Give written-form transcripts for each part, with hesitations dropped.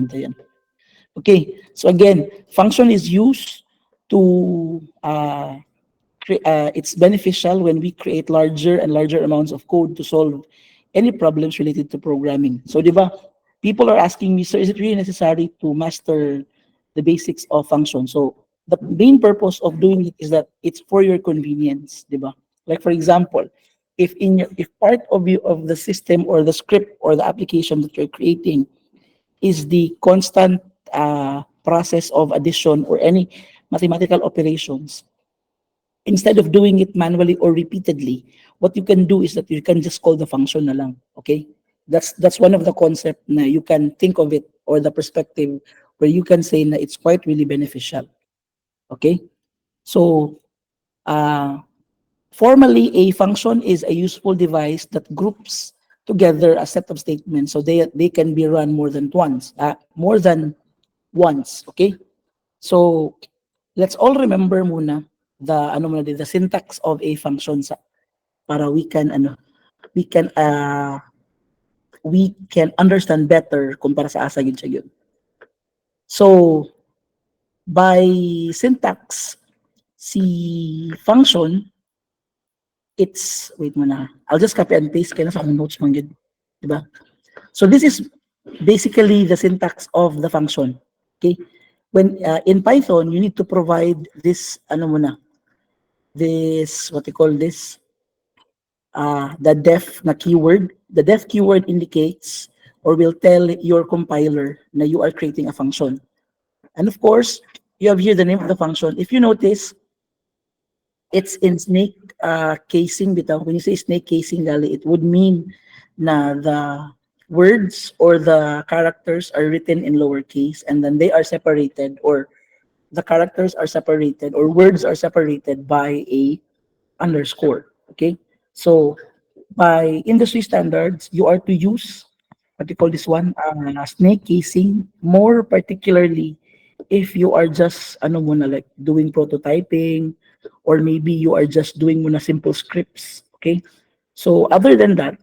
Yan. Okay, so again, function is used to it's beneficial when we create larger and larger amounts of code to solve any problems related to programming. So, di ba, people are asking me, sir, is it really necessary to master the basics of function? So, the main purpose of doing it is that it's for your convenience, di ba? Like for example, if part of the system or the script or the application that you're creating is the constant process of addition or any mathematical operations, instead of doing it manually or repeatedly, what you can do is that you can just call the function na lang. Okay? That's one of the concept na you can think of it, or the perspective where you can say na it's quite really beneficial. Okay? So, formally, a function is a useful device that groups together a set of statements so they can be run more than once. Okay? So, let's all remember muna the syntax of a function para we can understand better kung para sa asa gid siya yun. So, by syntax, si function, it's, wait muna, I'll just copy and paste kaya nasa akong notes man gid, diba? So this is basically the syntax of the function. Okay? When in Python, you need to provide this this, what you call this, the def na keyword. The def keyword indicates or will tell your compiler na you are creating a function. And of course, you have here the name of the function. If you notice, it's in snake casing bitaw. When you say snake casing, gali, it would mean na the words or the characters are written in lowercase and then they are separated, or the characters are separated or words are separated by a underscore. Okay? So, by industry standards, you are to use what you call this one, snake casing, more particularly if you are just like doing prototyping, or maybe you are just doing muna simple scripts. Okay? So, other than that,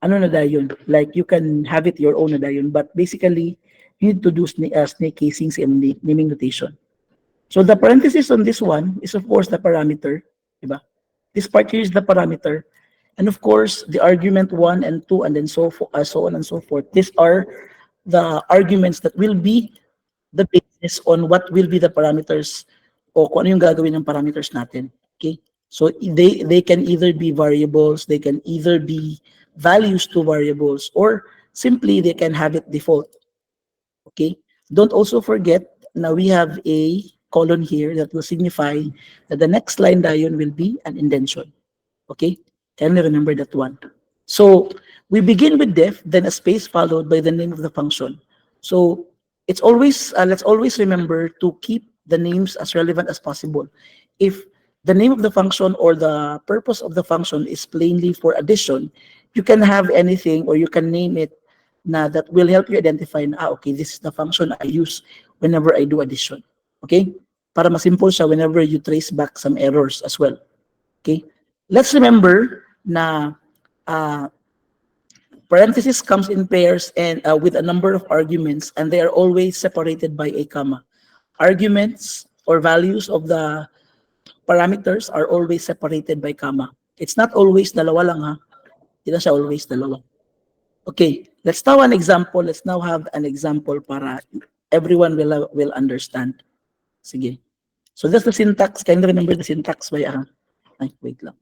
na dayon, like you can have it your own na dayon, but basically, you need to do snake casings in the naming notation. So the parenthesis on this one is of course the parameter, diba? This part here is the parameter, and of course the argument 1 and 2 and then so on and so forth. These are the arguments that will be the basis on what will be the parameters o kung ano yung gagawin ng parameters natin. Okay? So they can either be variables, they can either be values to variables, or simply they can have it default. Okay? Don't also forget now we have a colon here that will signify that the next line dayon will be an indentation. Okay? Kindly remember that one. So we begin with def, then a space followed by the name of the function. So it's always let's always remember to keep the names as relevant as possible. If the name of the function or the purpose of the function is plainly for addition, you can have anything or you can name it na that will help you identify na, okay, this is the function I use whenever I do addition. Okay? Para masimple siya whenever you trace back some errors as well. Okay? Let's remember na parenthesis comes in pairs and with a number of arguments, and they are always separated by a comma. Arguments or values of the parameters are always separated by comma. It's not always dalawa lang ha. Hindi na siya always dalawa. Okay, let's now have an example para everyone will understand. Sige. So that's the syntax. Can you remember the syntax by ay, wait lang.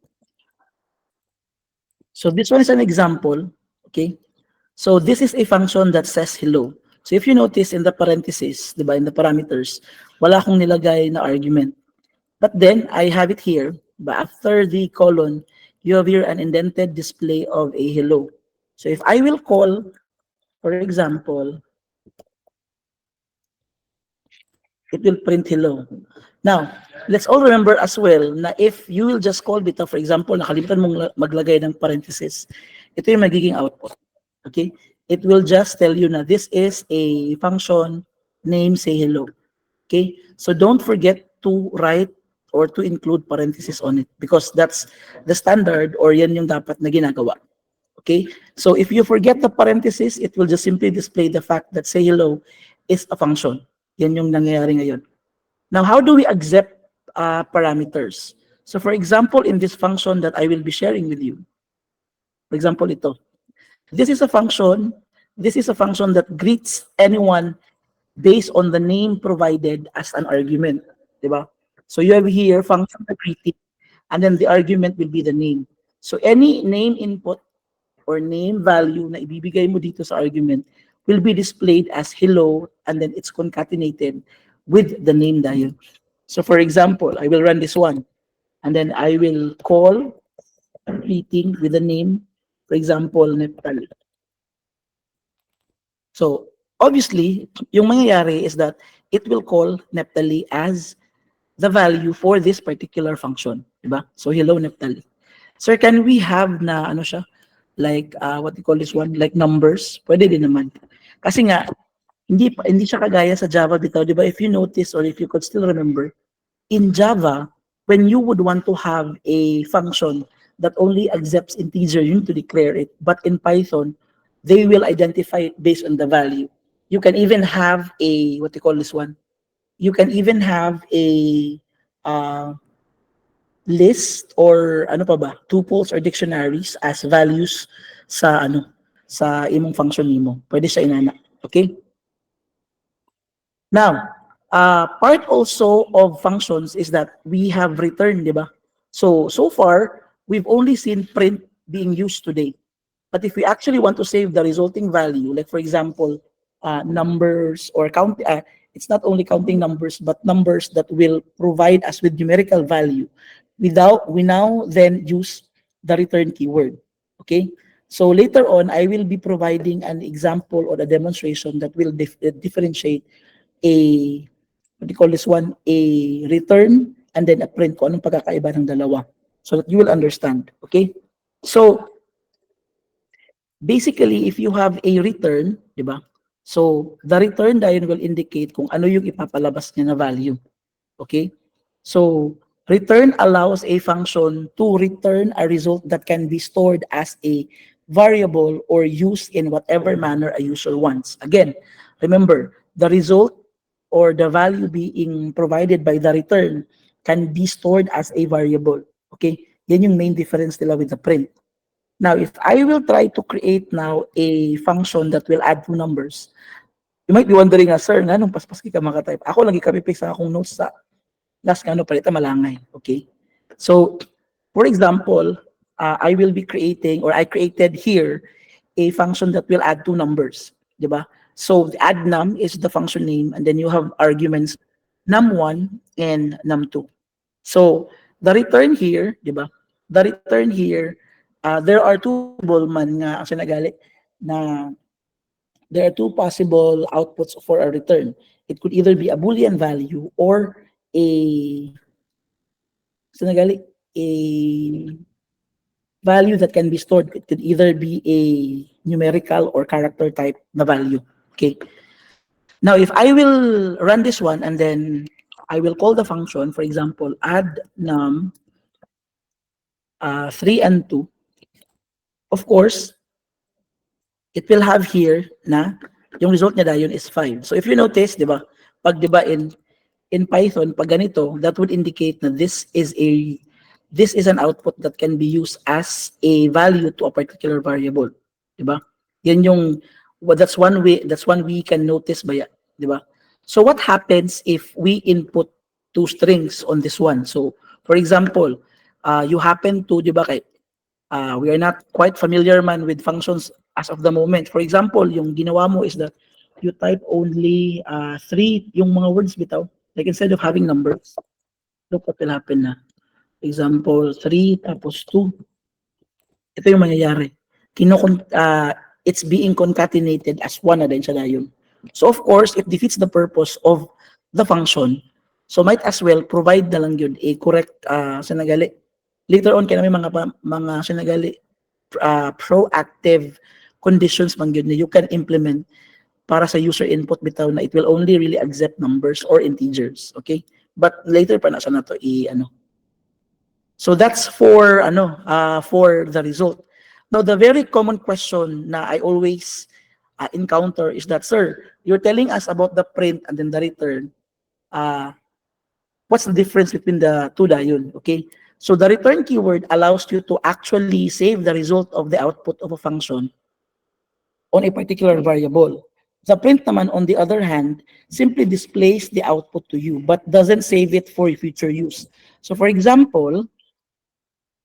So this one is an example. Okay. So this is a function that says hello. So if you notice in the parentheses, diba, in the parameters, wala akong nilagay na argument. But then I have it here. But after the colon, you have here an indented display of a hello. So if I will call, for example, it will print hello. Now, let's all remember as well na if you will just call bitaw, for example, nakalimutan mong maglagay ng parenthesis, ito yung magiging output. Okay? It will just tell you na this is a function name say hello. Okay? So don't forget to write or to include parenthesis on it because that's the standard or yan yung dapat na ginagawa. Okay? So if you forget the parenthesis, it will just simply display the fact that say hello is a function. Yan yung nangyayari ngayon. Now, how do we accept parameters? So for example, in this function that I will be sharing with you, for example, ito. This is a function. This is a function that greets anyone based on the name provided as an argument. Diba? So you have here function na greeting, and then the argument will be the name. So any name input or name value na ibibigay mo dito sa argument will be displayed as hello, and then it's concatenated with the name dahil. So for example, I will run this one, and then I will call greeting with the name, for example, Nepal. So obviously, yung mangyayari is that it will call Neptali as the value for this particular function, diba? So hello Neptali. Sir, can we have na ano siya? Like what you call this one? Like numbers? Pwede din naman. Kasi nga hindi siya kagaya sa Java bitaw, diba? If you notice or if you could still remember, in Java, when you would want to have a function that only accepts integer, you need to declare it. But in Python, they will identify it based on the value. You can even have a, what you call this one? You can even have a list or ano pa ba, tuples or dictionaries as values sa ano, sa imong function nimo. Pwede siya inana. Okay? Now, part also of functions is that we have return, di ba? So far, we've only seen print being used today. But if we actually want to save the resulting value, like for example, numbers or count, it's not only counting numbers, but numbers that will provide us with numerical value. We now then use the return keyword. Okay? So later on, I will be providing an example or a demonstration that will differentiate a, what do you call this one, a return and then a print, kung anong pagkakaiba ng dalawa, so that you will understand. Okay? So basically, if you have a return, di ba? So the return dahil will indicate kung ano yung ipapalabas niya na value. Okay? So return allows a function to return a result that can be stored as a variable or used in whatever manner a user wants. Again, remember, the result or the value being provided by the return can be stored as a variable. Okay? Yan yung main difference nila with the print. Now, if I will try to create now a function that will add two numbers, you might be wondering, sir, nga nung paspas ka makatype. Ako lagi copy-paste sa akong notes sa last nga no palita malangay. Okay? So, for example, I will be creating, or I created here, a function that will add two numbers. Diba? So, the add num is the function name, and then you have arguments num1 and num2. So, the return here, diba? The return here, there are two possible man nga ang sinagali na there are two possible outputs for a return. It could either be a Boolean value or a sinagali a value that can be stored. It could either be a numerical or character type na value. Okay. Now, if I will run this one and then I will call the function, for example, add num 3 and 2, of course, it will have here na yung result niya dayon is 5. So if you notice, di ba, pag di ba in Python, pag ganito, that would indicate na this is an output that can be used as a value to a particular variable, di ba? Yan yung that's one we can notice ba, di ba? So what happens if we input two strings on this one? So for example, you happen to, di ba, we are not quite familiar man with functions as of the moment. For example, yung ginawa mo is that you type only 3 yung mga words bitaw. Like instead of having numbers, look what will happen na. Example, 3 tapos 2. Ito yung mangyayari. It's being concatenated as 1 na din siya dayon. So of course, it defeats the purpose of the function. So might as well provide na lang yun a correct sinagali. Later on, kaya may mga sinagali proactive conditions man yun na you can implement para sa user input bitaw na it will only really accept numbers or integers. Okay? But later pa na siya na to So that's for for the result. Now, the very common question na I always encounter is that, sir, you're telling us about the print and then the return. What's the difference between the two dayon? Okay. So the return keyword allows you to actually save the result of the output of a function on a particular variable. The print naman, on the other hand, simply displays the output to you but doesn't save it for future use. So for example,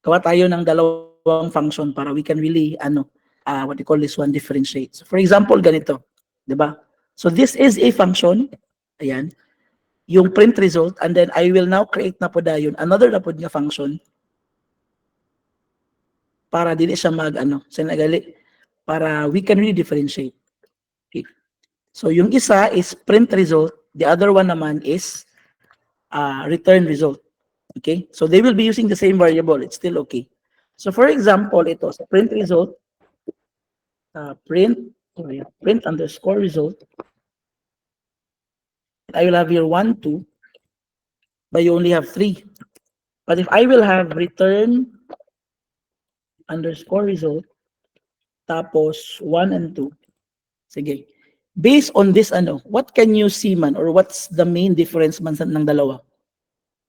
gawa tayo ng dalawang function para we can really, what you call this one, differentiate. So for example, ganito, di ba? So this is a function, ayan, yung print result, and then I will now create na po dayon another na po nga function para dili siya sinagali, para we can really differentiate. Okay. So yung isa is print result, the other one naman is return result. Okay? So they will be using the same variable. It's still okay. So for example, ito sa print result, print underscore result. I will have here 1, 2, but you only have 3. But if I will have return underscore result, tapos 1 and 2, sige. Based on this, what can you see man, or what's the main difference man ng dalawa?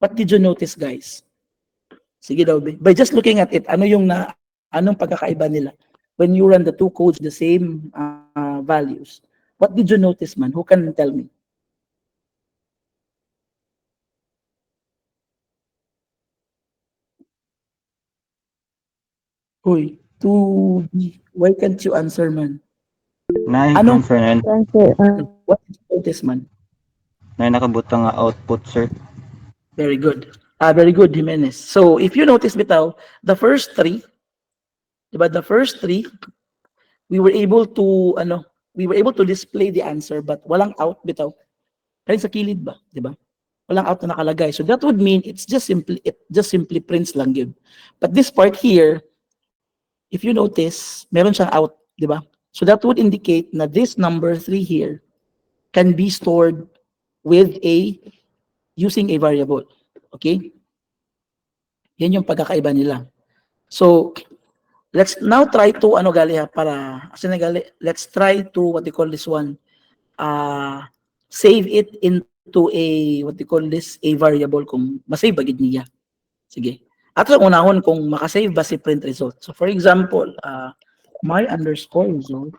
What did you notice, guys? Sige daw, by just looking at it, anong pagkakaiba nila? When you run the two codes, the same values. What did you notice, man? Who can tell me? Uy, why can't you answer, man? Anong Sir, what did you notice, man? na nakabutang nga output, sir. Very good. Very good, Jimenez. So if you notice, bitaw, the first three, diba, the first three, we were able to display the answer, but walang out, bitaw. Kaya sa kilid ba, diba? Walang out na nakalagay. So that would mean it just simply prints lang yun. But this part here, if you notice, meron siyang out, diba? So that would indicate na this number 3 here can be stored using a variable. Okay? Yan yung pagkakaiba nila. So, let's now try to, let's try to, what they call this one, save it into a, what they call this, a variable kung masave bagid niya. Sige. At ang unahon kung makasave ba si print result. So, for example, my underscore result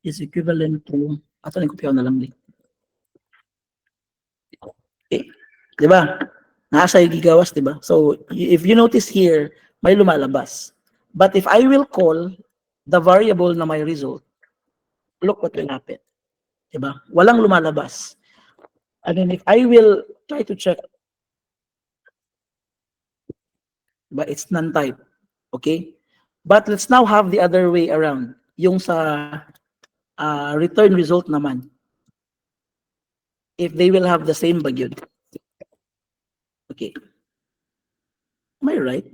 is equivalent to, ato na kopyaw na lang din. Okay. Diba? Nasa gigawas, diba? So, if you notice here, may lumalabas. But if I will call the variable na my result, look what will happen. Diba? Walang lumalabas. And then if I will try to check, diba, it's non-type. Okay? But let's now have the other way around. Yung sa return result naman. If they will have the same bagyod. Okay. Am I right?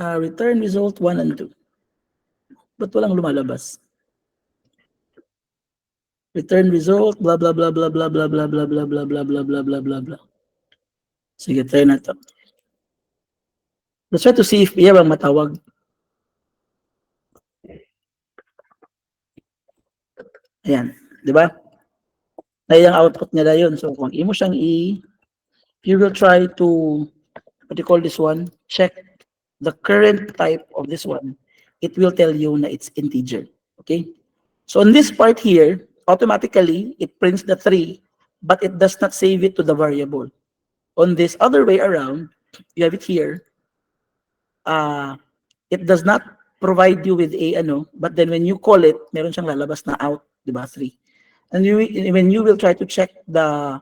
Return result 1 and 2. Ba't walang lumalabas? Return result, blah, blah, blah, blah, blah, blah, blah, blah, blah, blah, blah, blah, blah, blah, blah, blah. Sige, try na to. Let's try to see if iya bang matawag. Ayan, di ba? Ay, ang output niya yun. So, kung imo siyang you will try to, what do you call this one? Check the current type of this one. It will tell you na it's integer. Okay? So, on this part here, automatically, it prints the 3, but it does not save it to the variable. On this other way around, you have it here. It does not provide you with a but then when you call it, meron siyang lalabas na out, di ba? 3. And when you will try to check the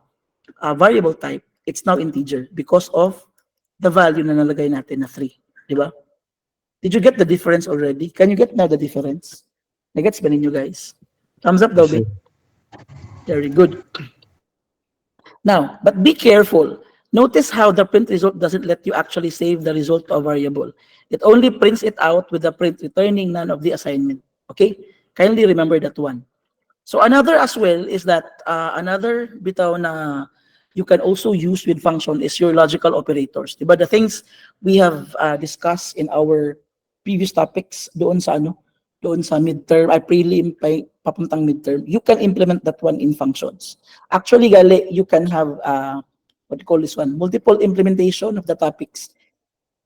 variable type, it's now integer because of the value na nalagay natin na 3, di ba? Did you get the difference already? Can you get now the difference? Nagets ba ninyo, guys? Thumbs up daw, Yes, sir. Very good. Now, but be careful. Notice how the print result doesn't let you actually save the result to a variable. It only prints it out with the print returning none of the assignment. Okay? Kindly remember that one. So another as well is that another bitaw na you can also use with function is your logical operators. Diba? The things we have discussed in our previous topics doon sa doon sa midterm, prelim, papuntang midterm, you can implement that one in functions. Actually, gali, you can have, what you call this one, multiple implementation of the topics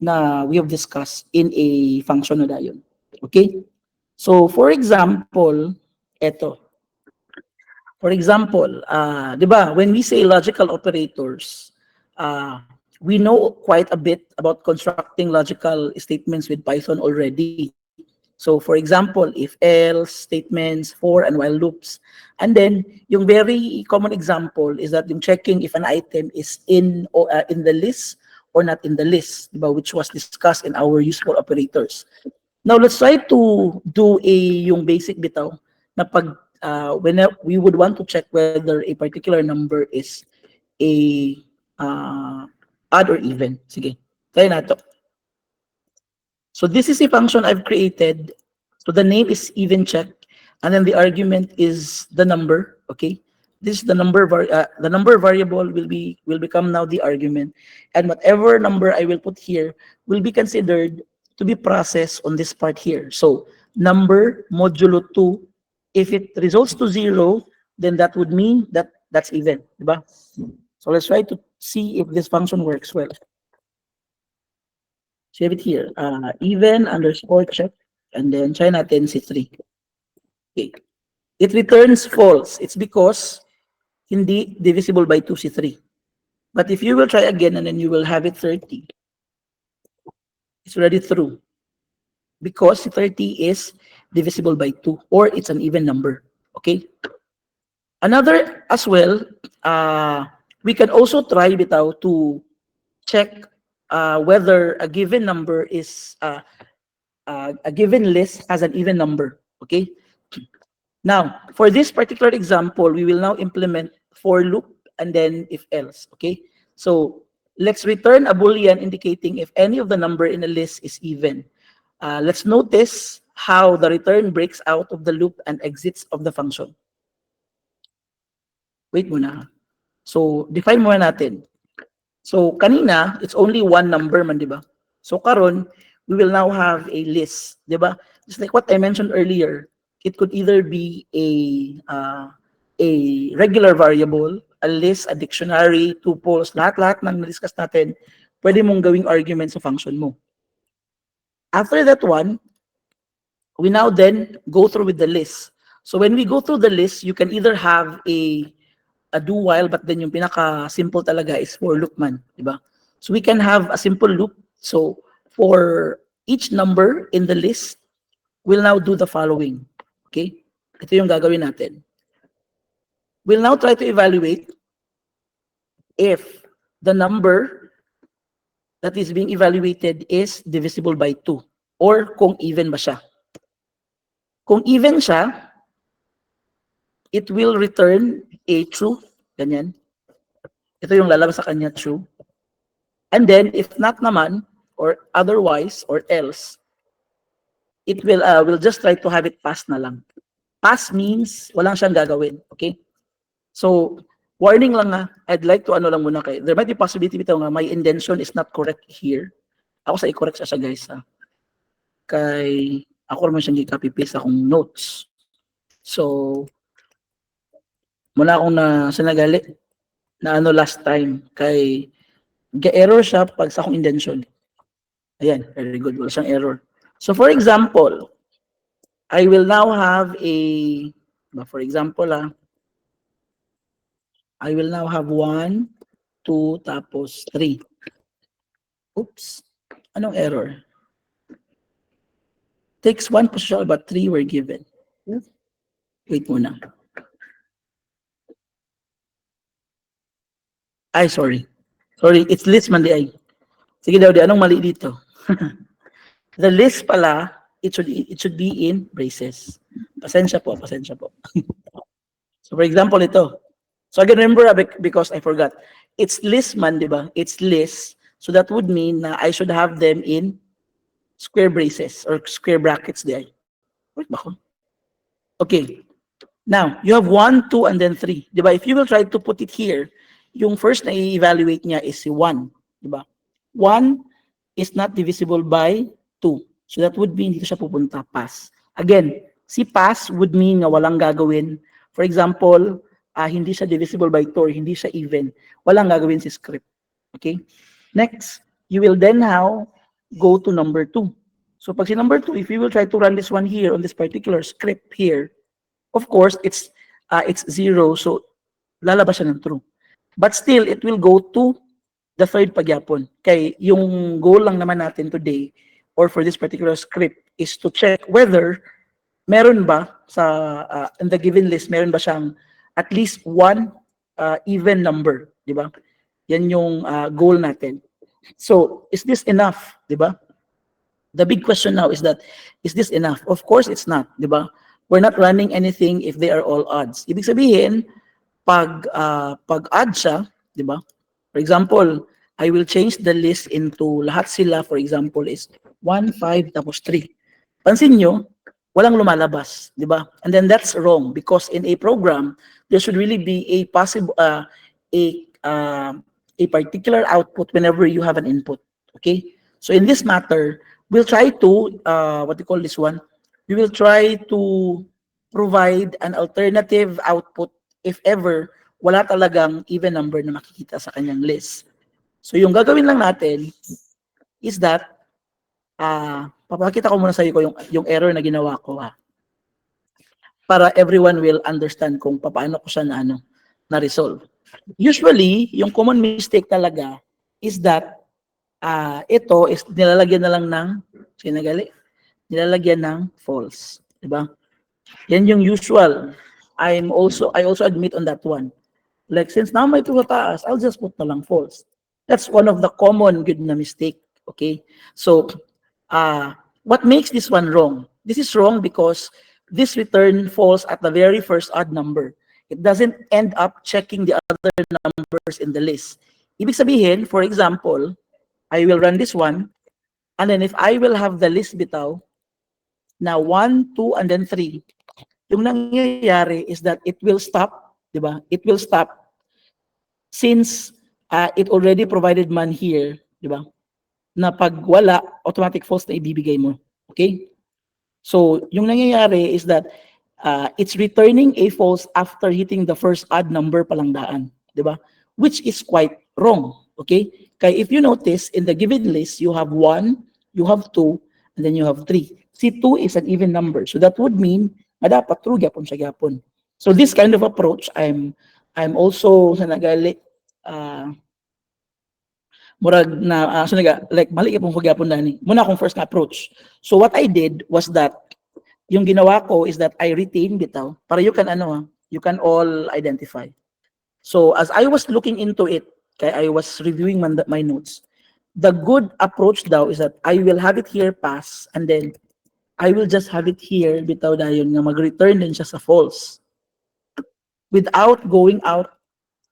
na we have discussed in a function na dayon. Okay? So, for example, eto. For example, di ba, when we say logical operators, we know quite a bit about constructing logical statements with Python already. So, for example, if else statements, for and while loops. And then, yung very common example is that yung checking if an item is in the list or not in the list, diba, which was discussed in our useful operators. Now, let's try to do yung basic bitaw na pag when we would want to check whether a particular number is a odd or even. Sige, try nato. So this is a function I've created. So the name is even check, and then the argument is the number. Okay, this is the number variable will become now the argument, and whatever number I will put here will be considered to be processed on this part here. So number modulo 2. If it results to 0, then that would mean that that's even, diba? So let's try to see if this function works well. Save it here, even underscore check, and then try natin C3. Okay. It returns false. It's because hindi divisible by 2 C3. But if you will try again and then you will have it 30, it's already true. Because 30 is divisible by 2, or it's an even number. Okay? Another as well, we can also try bitaw to check whether a given number is a given list has an even number. Okay? Now, for this particular example, we will now implement for loop and then if else. Okay? So let's return a boolean indicating if any of the number in a list is even. Let's notice how the return breaks out of the loop and exits of the function. Wait muna. So, define muna natin. So, kanina, it's only one number man, di ba? So, karon, we will now have a list, di ba? Just like what I mentioned earlier, it could either be a regular variable, a list, a dictionary, tuples, lahat-lahat ng na-discuss natin, pwede mong gawing argument sa function mo. After that one, we now then go through with the list. So when we go through the list, you can either have a do while, but then yung pinaka-simple talaga is for loop man, diba? So we can have a simple loop. So for each number in the list, we'll now do the following. Okay? Ito yung gagawin natin. We'll now try to evaluate if the number that is being evaluated is divisible by 2 or kung even ba siya. Kung even siya, it will return a true, ganyan. Ito yung lalabas sa kanya, true. And then, if not naman, or otherwise, or else, it will just try to have it pass na lang. Pass means, walang siyang gagawin, okay? So, warning lang nga, I'd like to ano lang muna kay, there might be possibility bitaw nga, my indentation is not correct here. Ako sa i-correct siya guys, ha? Kay, ako naman siyang i-copy-paste akong notes. So, muna akong sinagali na ano last time, kay, error siya pag sa akong indentation. Ayan, very good, wala siyang error. So, for example, I will now have for example, I will now have 1, 2, tapos 3. Oops, anong error? Takes 1 position, but 3 were given. Wait muna. Ay, sorry. Sorry, it's list man di ay. Sige daw, anong mali dito? The list pala, it should be in braces. Pasensya po. So for example, ito. So I can remember because I forgot. It's list man, di ba? It's list. So that would mean na I should have them in square braces or square brackets di ay. Wait ba ko? Okay. Now, you have 1, 2, and then 3. Di ba? If you will try to put it here, yung first na i-evaluate niya is si 1. Di ba? 1 is not divisible by 2. So that would mean dito siya pupunta, pass. Again, si pass would mean na walang gagawin. For example, hindi siya divisible by 2 or hindi siya even. Walang gagawin si script. Okay? Next, you will then now go to number 2. So pag si number 2, if you will try to run this one here on this particular script here, of course, it's 0, so lalabas siya ng true. But still, it will go to the third pagyapon. Kay yung goal lang naman natin today or for this particular script is to check whether meron ba sa in the given list, meron ba siyang at least one even number, di ba? Yan yung goal natin. So, is this enough, di ba? The big question now is that, is this enough? Of course, it's not, di ba? We're not running anything if they are all odds. Ibig sabihin, pag odd siya, di ba? For example, I will change the list into lahat sila, for example, is 1, 5, tapos 3. Pansin nyo, walang lumalabas, di ba? And then that's wrong because in a program, there should really be a possible, a particular output whenever you have an input, okay? So in this matter, we'll try to, what do you call this one? We will try to provide an alternative output if ever wala talagang even number na makikita sa kanyang list. So yung gagawin lang natin is that, papakita ko muna sa iyo yung error na ginawa ko para everyone will understand kung paano ko siya na resolve. Usually, yung common mistake talaga is that ito is nilalagyan na lang ng nilalagyan ng false, di ba? Yan yung usual. I also admit on that one. Like, since now may true sa taas, I'll just put na lang false. That's one of the common good na mistake. Okay? So, what makes this one wrong? This is wrong because this return false at the very first odd number. It doesn't end up checking the other numbers in the list. Ibig sabihin, for example, I will run this one, and then if I will have the list bitaw, na 1, 2, and then 3, yung nangyayari is that it will stop, di ba? It will stop since it already provided man here, di ba? Na pag wala, automatic false na ibibigay mo. Okay? So, yung nangyayari is that it's returning a false after hitting the first odd number palang daan, di ba? Which is quite wrong. Okay? Kaya if you notice, in the given list, you have 1, you have 2, and then you have 3. Si 2 is an even number. So that would mean dapat true gyapon siya gyapon. So this kind of approach, I'm also sa nagali murag na like mali gyapon ko gyapon dani. Muna akong first na approach. So what I did was that yung ginawa ko is that I retain bitaw para you can you can all identify. So as I was looking into it, kaya I was reviewing my notes. The good approach daw is that I will have it here pass and then I will just have it here bitaw dayon nga mag-return din siya sa false without going out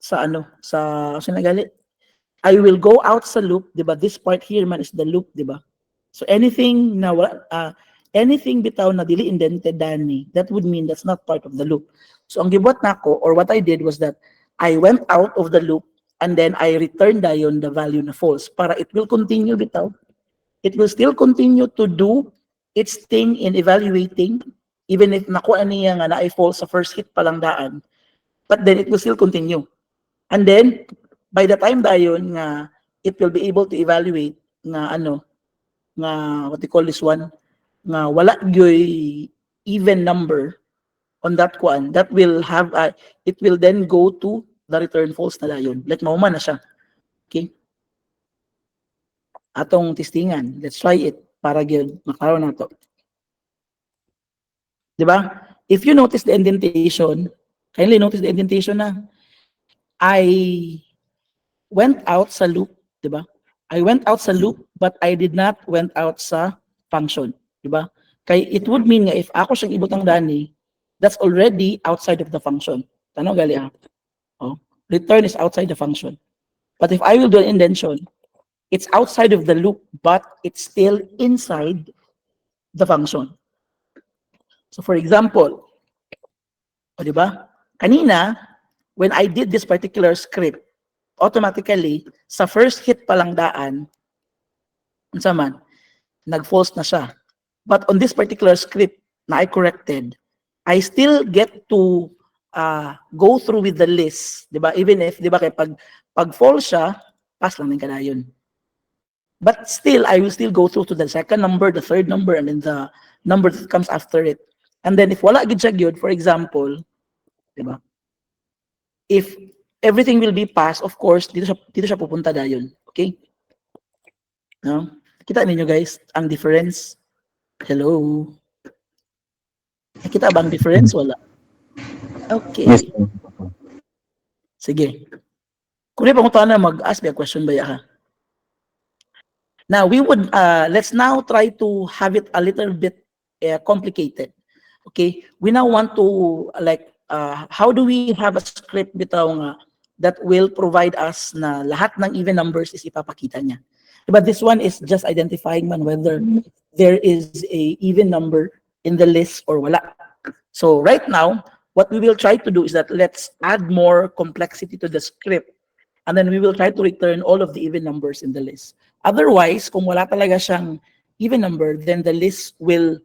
sa nagali. I will go out sa loop, di ba? This part here man is the loop, di ba? So anything na anything bitaw na dili indented dani, that would mean that's not part of the loop. So ang gibuhat nako or what I did was that I went out of the loop and then I returned dayon the value na false para it will continue bitaw. It will still continue to do its thing in evaluating even if nakuha niya nga na ay false sa first hit pa lang daan, but then it will still continue. And then by the time dayon nga it will be able to evaluate nga nga what you call this one nga wala gyoy even number on that one, that will have it will then go to the return false na dayon. Like mauma na siya. Okay? Atong testingan. Let's try it para gyud makaroon nato. Di ba? If you notice the indentation, kindly notice the indentation na I went out sa loop, di ba? I went out sa loop but I did not went out sa function, di ba? Kay it would mean nga if ako siyang ibutang dani, that's already outside of the function. Tanaw gali Oh, return is outside the function. But if I will do an indentation, it's outside of the loop but it's still inside the function. So for example, di ba? Kanina, when I did this particular script, automatically, sa first hit pa lang daan, unsa man, nag-false na siya. But on this particular script na I corrected, I still get to go through with the list, 'di ba? Even if 'di ba kay pag false siya, pass lang din kadayon. But still I will still go through to the second number, the third number, and then the number that comes after it. And then if wala gid siya gyud, for example, 'di ba? If everything will be passed, of course, dito siya pupunta dayon. Okay? No? Kita ninyo guys, ang difference. Hello. Nakita ba ang difference? Wala. Okay. Yes, sir. Sige. Kung may pangutan na mag-ask me a question ba ha? Now, we would, let's now try to have it a little bit complicated. Okay? We now want to, like, how do we have a script bitaw nga that will provide us na lahat ng even numbers is ipapakita niya. But this one is just identifying man whether there is a even number in the list or wala. So right now, what we will try to do is that let's add more complexity to the script, and then we will try to return all of the even numbers in the list. Otherwise, kung wala talaga siyang even number, then the list will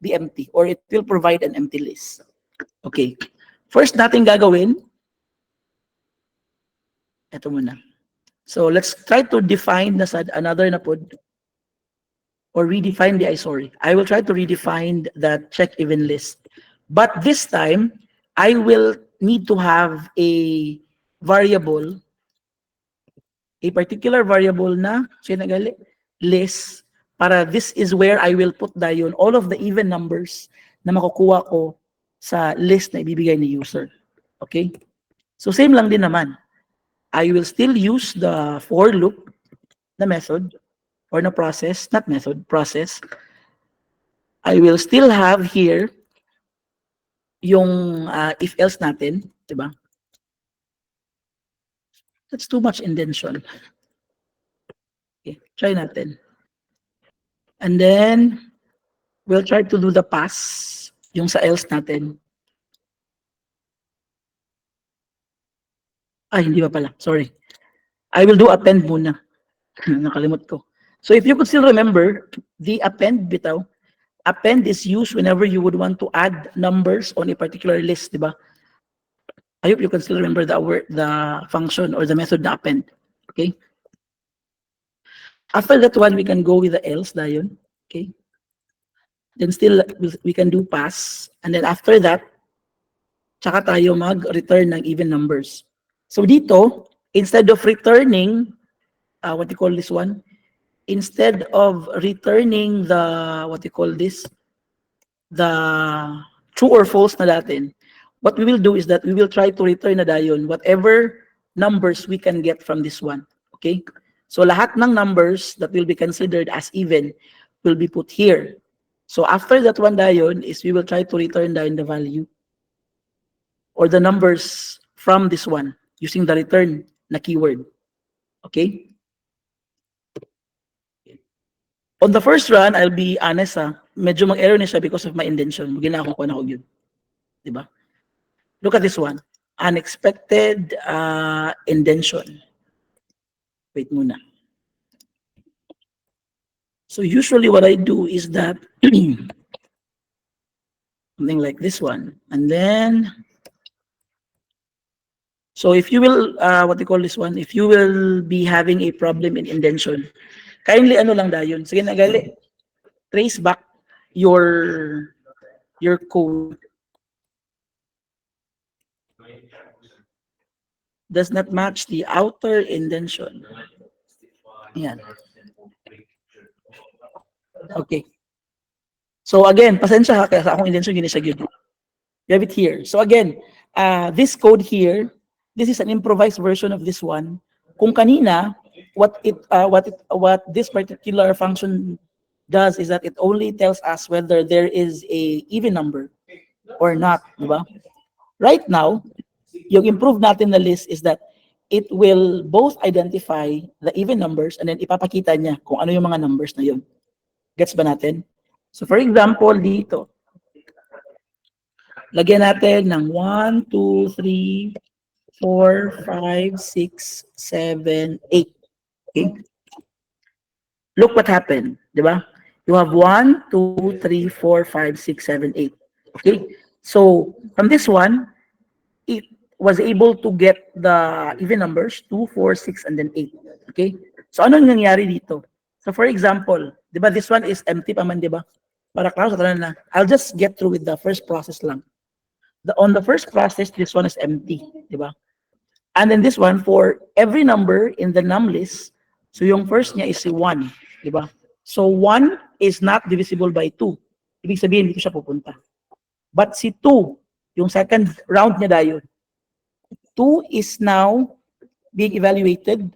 be empty or it will provide an empty list. Okay. First natin gagawin, ito muna. So let's try to define another na pod, or redefine I will try to redefine the check even list. But this time, I will need to have a variable, a particular variable na sinagali list, para this is where I will put dayon all of the even numbers na makukuha ko sa list na ibibigay ni user. Okay? So same lang din naman. I will still use the for loop na method or na process, not method, process. I will still have here yung if else natin, 'di ba? That's too much indentation. Okay, try natin. And then we'll try to do the pass yung sa else natin. Ay, hindi pa pala. Sorry. I will do append muna. Nakalimot ko. So if you could still remember, the append bitaw, append is used whenever you would want to add numbers on a particular list, di ba? I hope you can still remember the function or the method na append. Okay? After that one, we can go with the else dayon. Okay? Then still, we can do pass. And then after that, tsaka tayo mag-return ng even numbers. So dito, instead of returning, what you call this one? Instead of returning the, what you call this? The true or false na natin, what we will do is that we will try to return na dayon whatever numbers we can get from this one. Okay? So lahat ng numbers that will be considered as even will be put here. So after that one dayon is we will try to return dayon the value or the numbers from this one using the return na keyword. Okay? On the first run, I'll be honest medyo mag-error na siya because of my indentation. Ginako ko na ko yun. Diba? Look at this one. Unexpected indentation. Wait muna. So usually what I do is that something like this one. And then, so if you will, what do you call this one? If you will be having a problem in indentation, kindly ano lang dayon. Sige na gali. Trace back your code. Does not match the outer indentation. Yan. Okay. So again, pasensya ha, kaya sa akong indentation gini siya gyud. You have it here. So again, this code here, this is an improvised version of this one. Kung kanina, what this particular function does is that it only tells us whether there is a even number or not, di ba? Right now, yung improve natin na list is that it will both identify the even numbers and then ipapakita niya kung ano yung mga numbers na yun. Gets ba natin? So for example, dito, lagyan natin ng 1, 2, 3, 4, 5, 6, 7, 8. Okay? Look what happened, di ba? You have 1, 2, 3, 4, 5, 6, 7, 8. Okay? So, from this one, it was able to get the even numbers, 2, 4, 6, and then 8. Okay? So, ano nangyari dito? So, for example, di ba this one is empty pa man, di ba? Para klaro sa tanan na. I'll just get through with the first process lang. On the first process, this one is empty, di ba? And then this one, for every number in the num list, so yung first niya is si 1, di ba? So 1 is not divisible by 2. Ibig sabihin, dito siya pupunta. But si 2, yung second round niya dayon, 2 is now being evaluated.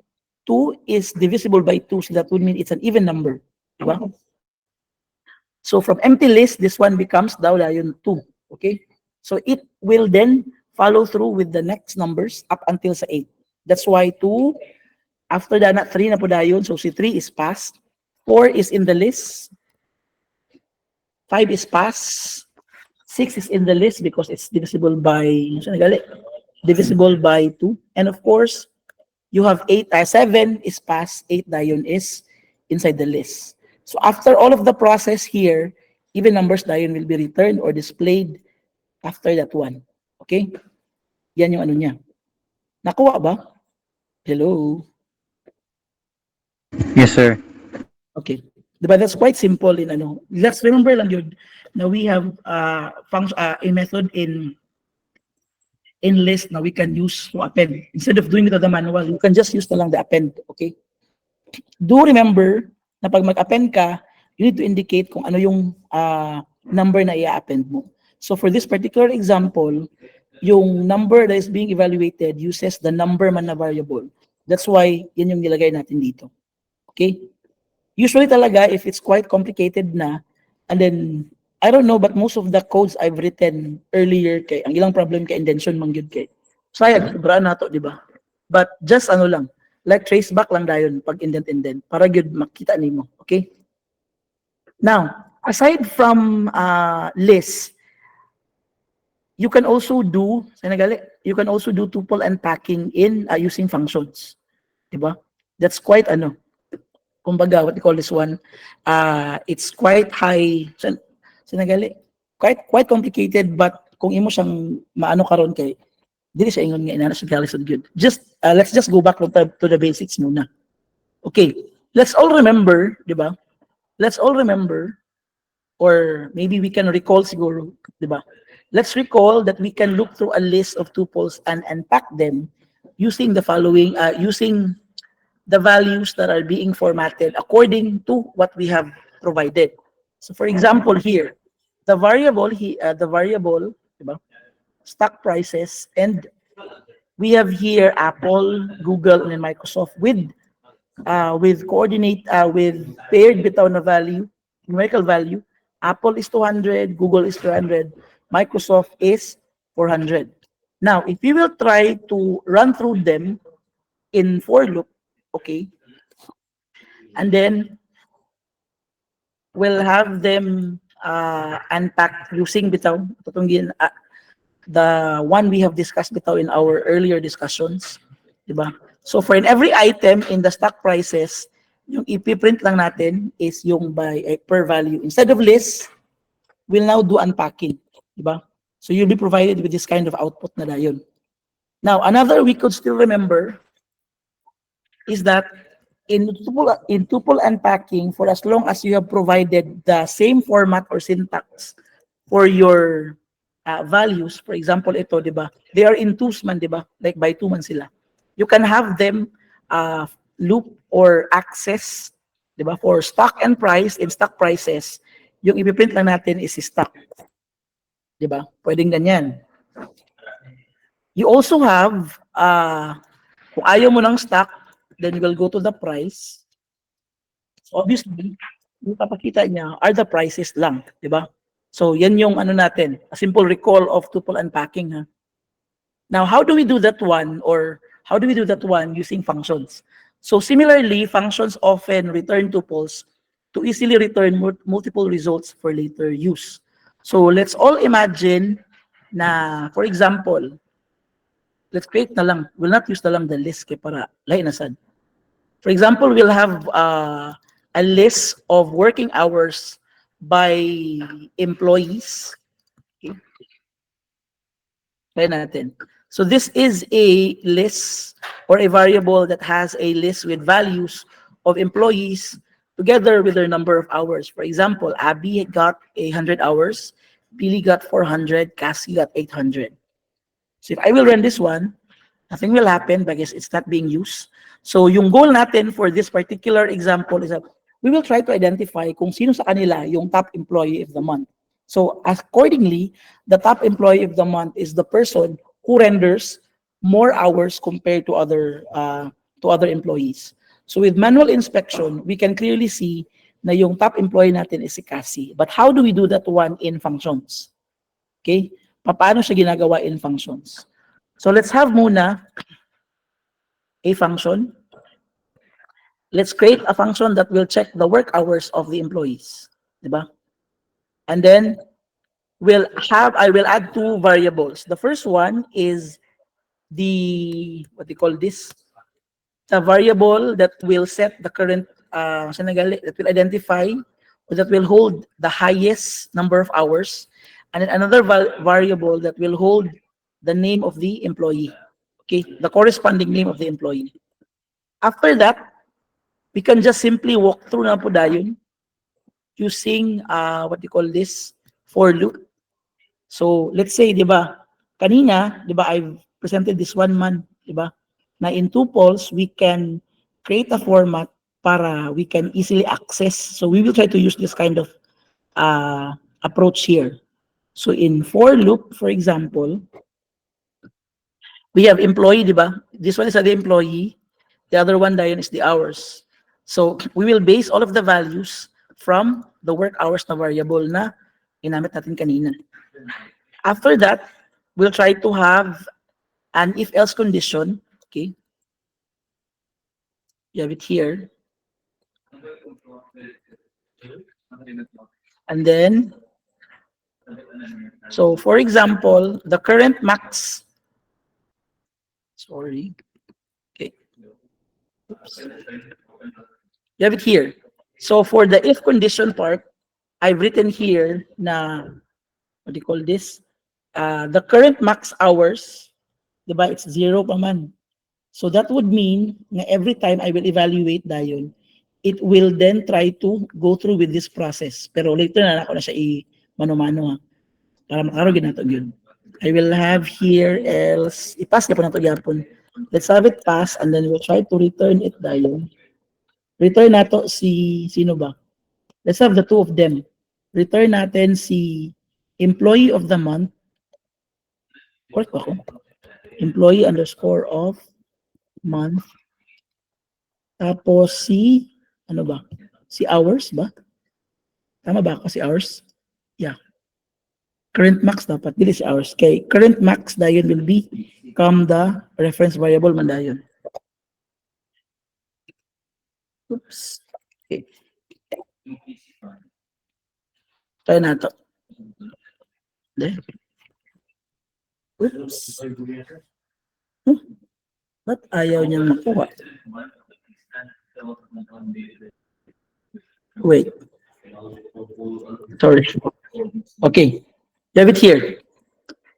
2 is divisible by 2, so that would mean it's an even number. Di ba? So from empty list, this one becomes daw dayon 2. Okay? So it will then follow through with the next numbers up until sa 8. That's why 2, after that, 3 na po dayon. So si 3 is passed. 4 is in the list. 5 is passed. 6 is in the list because it's divisible by, divisible by 2. And of course, you have 7 is passed. 8 dayon is inside the list. So after all of the process here, even numbers dayon will be returned or displayed after that one. Okay? Yan yung ano niya. Nakuha ba? Hello? Yes, sir. Okay. Diba, that's quite simple in ano. Let's remember lang yun na we have a method in list na we can use to append. Instead of doing it on the manual, you can just use na lang the append. Okay? Do remember na pag mag-append ka, you need to indicate kung ano yung number na i-append mo. So for this particular example, yung number that is being evaluated uses the number man na variable. That's why yan yung nilagay natin dito. Okay? Usually talaga, if it's quite complicated na, and then, I don't know, but most of the codes I've written earlier, kay ang ilang problem kay indention man gyud kay. Sayang, sobraan nato, di ba? But just ano lang, like trace back lang dayon pag indent, para gyud makita nimo. Okay? Now, aside from lists, you can also do, you can also do tuple unpacking in using functions. Diba? That's quite ano, kumbaga, what you call this one, it's quite high, quite complicated, but kung imo siyang maano karon kay, dili siya ingon nga inana siya galisod good. Just, let's just go back to the basics muna. Okay, let's all remember, diba? Let's all remember, or maybe we can recall siguro, diba? Let's recall that we can look through a list of tuples and unpack them using the following, using the values that are being formatted according to what we have provided. So for example here, the variable, diba? Stock prices, and we have here Apple, Google, and then Microsoft with coordinate, with paired bitaw na value, numerical value. Apple is 200, Google is 300, Microsoft is 400. Now, if we will try to run through them in for loop, okay, and then we'll have them unpacked using bitaw, the one we have discussed bitaw in our earlier discussions, diba? So for in every item in the stock prices, yung ipiprint lang natin is yung by per value. Instead of list, we'll now do unpacking, diba? So you'll be provided with this kind of output na dayon. Now, another we could still remember is that in tuple unpacking, for as long as you have provided the same format or syntax for your values, for example, ito, diba? They are in twos man, diba? Like by two man sila. You can have them loop or access, diba? For stock and price, in stock prices, yung ipiprint lang natin is stock. Diba? Pwedeng ganyan. You also have, kung ayaw mo ng stock, then you will go to the price. So obviously, yung papakita niya are the prices lang, diba? So yan yung ano natin, a simple recall of tuple unpacking. Ha? Now, how do we do that one, or how do we do that one using functions? So similarly, functions often return tuples to easily return multiple results for later use. So let's all imagine na, for example, let's create na lang, we'll not use na lang the list kay para lain na sad. For example, we'll have a list of working hours by employees. Okay. Try natin. So this is a list or a variable that has a list with values of employees together with their number of hours. For example, Abby got 100 hours, Billy got 400, Cassie got 800. So if I will run this one, nothing will happen because it's not being used. So yung goal natin for this particular example is that we will try to identify kung sino sa kanila yung top employee of the month. So accordingly, the top employee of the month is the person who renders more hours compared to other employees. So with manual inspection, we can clearly see na yung top employee natin is si Cassie. But how do we do that one in functions? Okay? Paano siya ginagawa in functions? So let's have muna a function. Let's create a function that will check the work hours of the employees. Diba? And then I will add two variables. The first one is what they call this? The variable that will set the current, that will identify or that will hold the highest number of hours. And then another variable that will hold the name of the employee. Okay, the corresponding name of the employee. After that, we can just simply walk through na po dayon using what you call this for loop. So let's say, di ba, kanina, di ba, I've presented this one month, di ba, na in tuples, we can create a format para we can easily access. So we will try to use this kind of approach here. So in for loop, for example, we have employee, di ba? This one is the employee. The other one dayon is the hours. So we will base all of the values from the work hours na variable na ginamit natin kanina. After that, we'll try to have an if-else condition. Okay. You have it here. And then, so for example, the current max, sorry. Okay. Oops. You have it here. So for the if condition part, I've written here na, what do you call this? The current max hours, diba, it's 0 pa man. So that would mean na every time I will evaluate dayon, it will then try to go through with this process. Pero later na ako na siya i-mano-mano ha. Para makaroon nato yun. I will have here else, i-pass na po na ito yapon. Let's have it pass and then we'll try to return it dayon. Return nato si, sino ba? Let's have the two of them. Return natin si employee of the month. Correct ba ako? Employee underscore of month. Tapos si, ano ba? Si hours ba? Tama ba ako si hours? Yeah. Current max dapat. Dili si hours. Okay. Current max dayon will become the reference variable man dayon. Oops. Okay. Try na to. There. Oops. Ba't ayaw niyang makuha? Wait. Sorry. Okay. You have it here.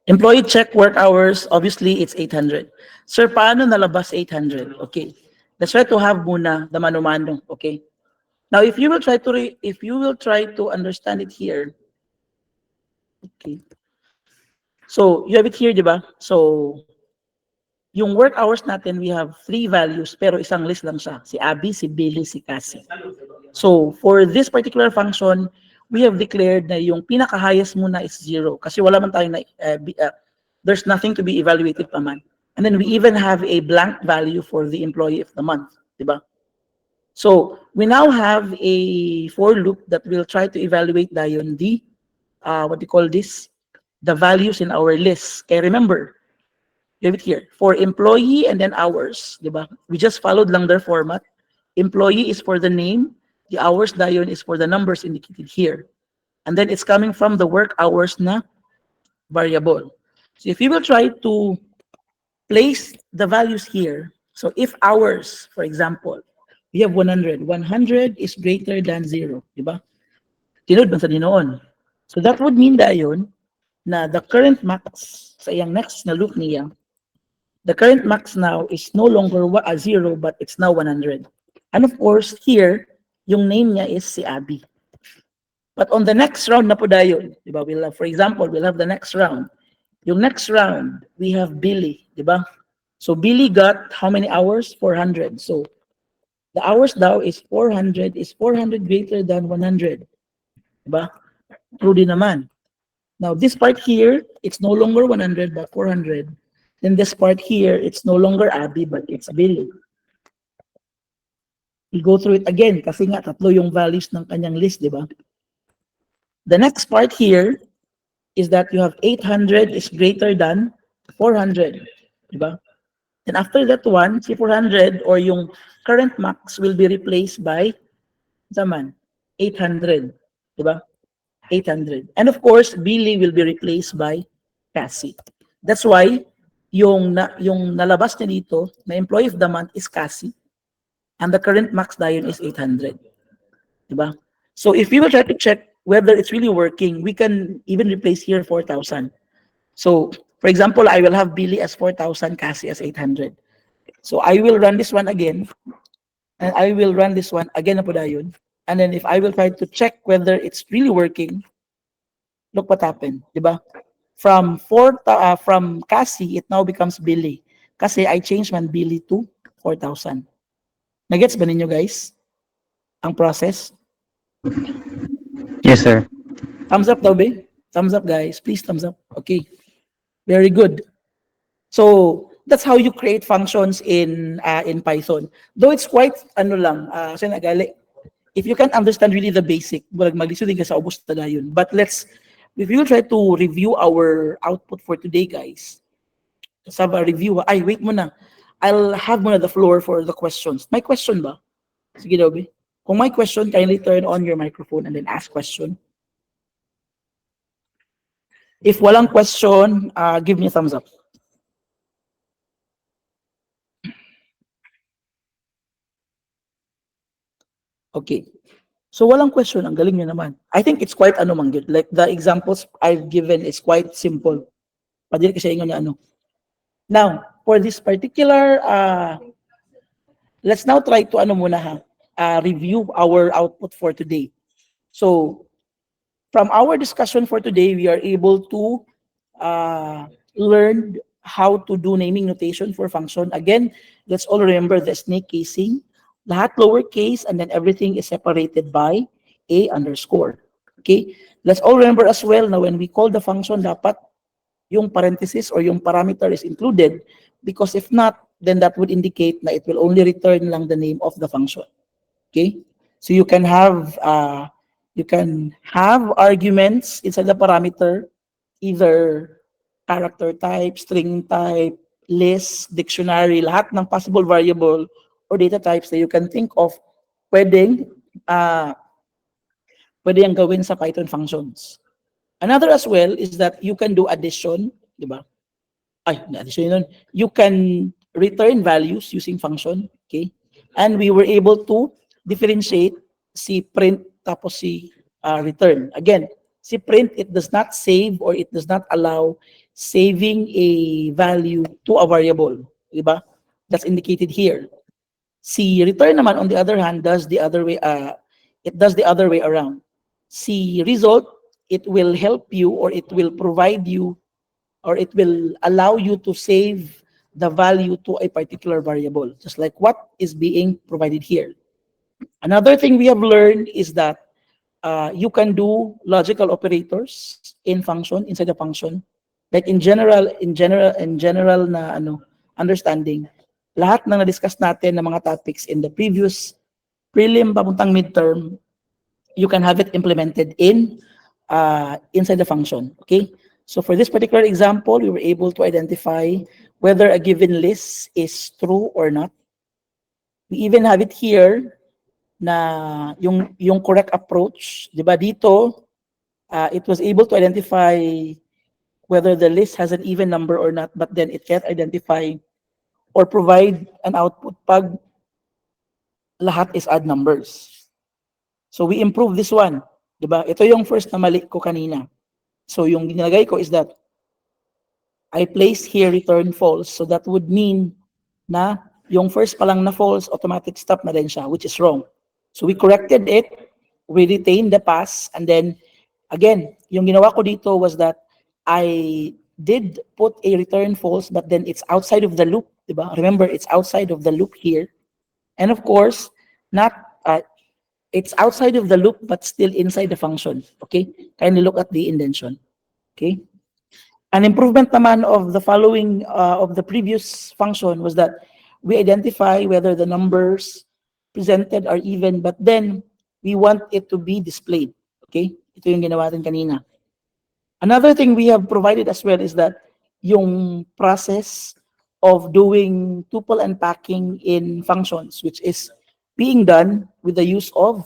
Employee check work hours, obviously it's 800. Sir, paano nalabas 800? Okay. Let's try to have muna the mano-mano, okay? Now if you will try to understand it here. Okay. So, you have it here, di ba? So, yung work hours natin, we have 3 values, pero isang list lang siya. Si Abby, si Billy, si Cassie. So, for this particular function, we have declared na yung pinaka-highest muna is 0. Kasi wala man tayo na, there's nothing to be evaluated pa man. And then we even have a blank value for the employee of the month. Di ba? So, we now have a for loop that will try to evaluate dayon the, what do you call this? The values in our list. Okay, remember, you have it here. For employee and then hours, diba? We just followed lang their format. Employee is for the name. The hours dayon is for the numbers indicated here. And then it's coming from the work hours na variable. So if you will try to place the values here, so if hours, for example, We have 100. 100 is greater than 0. Diba? Tinod man sa dinoon. So that would mean dayon na the current max sa iyang next na loop niya, the current max now is no longer 0, but it's now 100. And of course, here, yung name niya is si Abby. But on the next round na po dayon, di ba? We'll have, for example, we'll have the next round. Yung next round, we have Billy, di ba? So Billy got how many hours? 400. So the hours daw is 400 greater than 100. Di ba? True din naman. Now this part here, it's no longer 100 but 400. Then this part here, it's no longer Abby but it's Billy. We go through it again kasi nga tatlo yung values ng kanyang list, di ba? The next part here is that you have 800 is greater than 400, di ba? And after that one, si 400 or yung current max will be replaced by zaman 800, di ba? 800. And of course, Billy will be replaced by Cassie. That's why yung nalabas niya dito na employee of the month is Cassie and the current max dayon is 800. Diba? So if we will try to check whether it's really working, we can even replace here 4,000. So for example, I will have Billy as 4,000, Cassie as 800. So I will run this one again and I will run this one again na po dayon. And then if I will try to check whether it's really working, look what happened, di ba? From Cassie, it now becomes Billy. Kasi I changed man Billy to 4,000. Nagets ba ninyo guys? Ang process? Yes, sir. Thumbs up daw, be? Thumbs up, guys. Please, thumbs up. Okay. Very good. So, that's how you create functions in Python. Though it's quite, kasi nagali, if you can't understand really the basic, maglisod din ka sa ubos na yun. But if you try to review our output for today, guys, let's have a review. Ay, wait muna. I'll have muna the floor for the questions. May question ba? Sige daw, be. Kung may question, kindly turn on your microphone and then ask question. If walang question, give me a thumbs up. Okay. So walang question, ang galing niyo naman. I think it's quite manggit. Like the examples I've given is quite simple. Padili kasi ingon na Now, for this particular let's now try to review our output for today. So from our discussion for today, we are able to learn how to do naming notation for function. Again, let's all remember the snake casing. Lahat lowercase and then everything is separated by a underscore. Okay? Let's all remember as well na when we call the function, dapat yung parenthesis or yung parameter is included because if not, then that would indicate na it will only return lang the name of the function. Okay? So you can have arguments inside the parameter, either character type, string type, list, dictionary, lahat ng possible variable or data types that you can think of, pwedeng ang gawin sa Python functions. Another as well is that you can do addition, di ba? Addition yun. You can return values using function, okay? And we were able to differentiate si print tapos si return. Again, si print, it does not save or it does not allow saving a value to a variable, di ba? That's indicated here. Si return naman, on the other hand, does the other way around. Si result, it will help you or it will provide you or it will allow you to save the value to a particular variable, just like what is being provided here. Another thing we have learned is that you can do logical operators inside the function. Like in general na understanding, lahat ng na-discuss natin ng mga topics in the previous prelim papuntang midterm, you can have it implemented inside the function. Okay? So for this particular example, we were able to identify whether a given list is true or not. We even have it here na yung correct approach, 'di ba dito, it was able to identify whether the list has an even number or not, but then it can't identify or provide an output pag lahat is odd numbers. So we improve this one. Diba? Ito yung first na mali ko kanina. So yung ginagay ko is that I place here return false. So that would mean na yung first pa lang na false, automatic stop na din siya, which is wrong. So we corrected it, we retained the pass, and then again, yung ginawa ko dito was that I did put a return false, but then it's outside of the loop, diba? Remember, it's outside of the loop here. And of course, not it's outside of the loop, but still inside the function. Okay? Kindly look at the indentation. Okay? An improvement naman of the following, of the previous function was that we identify whether the numbers presented are even, but then we want it to be displayed. Okay? Ito yung ginawa natin kanina. Another thing we have provided as well is that yung process of doing tuple unpacking in functions, which is being done with the use of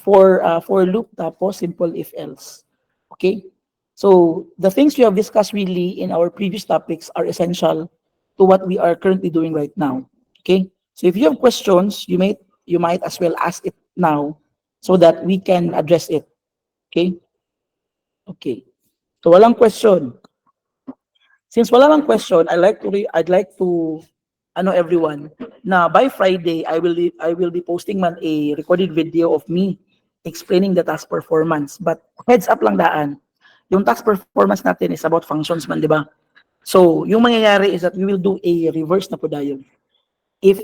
for loop tapos simple if else. Okay? So the things we have discussed really in our previous topics are essential to what we are currently doing right now. Okay? So if you have questions, you might as well ask it now so that we can address it. Okay? Okay. So walang question. Since wala lang question, I'd like to everyone na by Friday I will be posting man a recorded video of me explaining the task performance. But heads up lang daan. Yung task performance natin is about functions man, di ba? So, yung mangyayari is that we will do a reverse na po dayon. If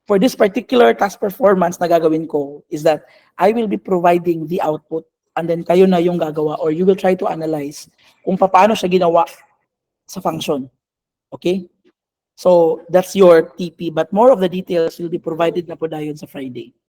for this particular task performance na gagawin ko is that I will be providing the output and then kayo na yung gagawa or you will try to analyze kung paano siya ginawa sa function. Okay? So, that's your TP, but more of the details will be provided na po dayon sa Friday.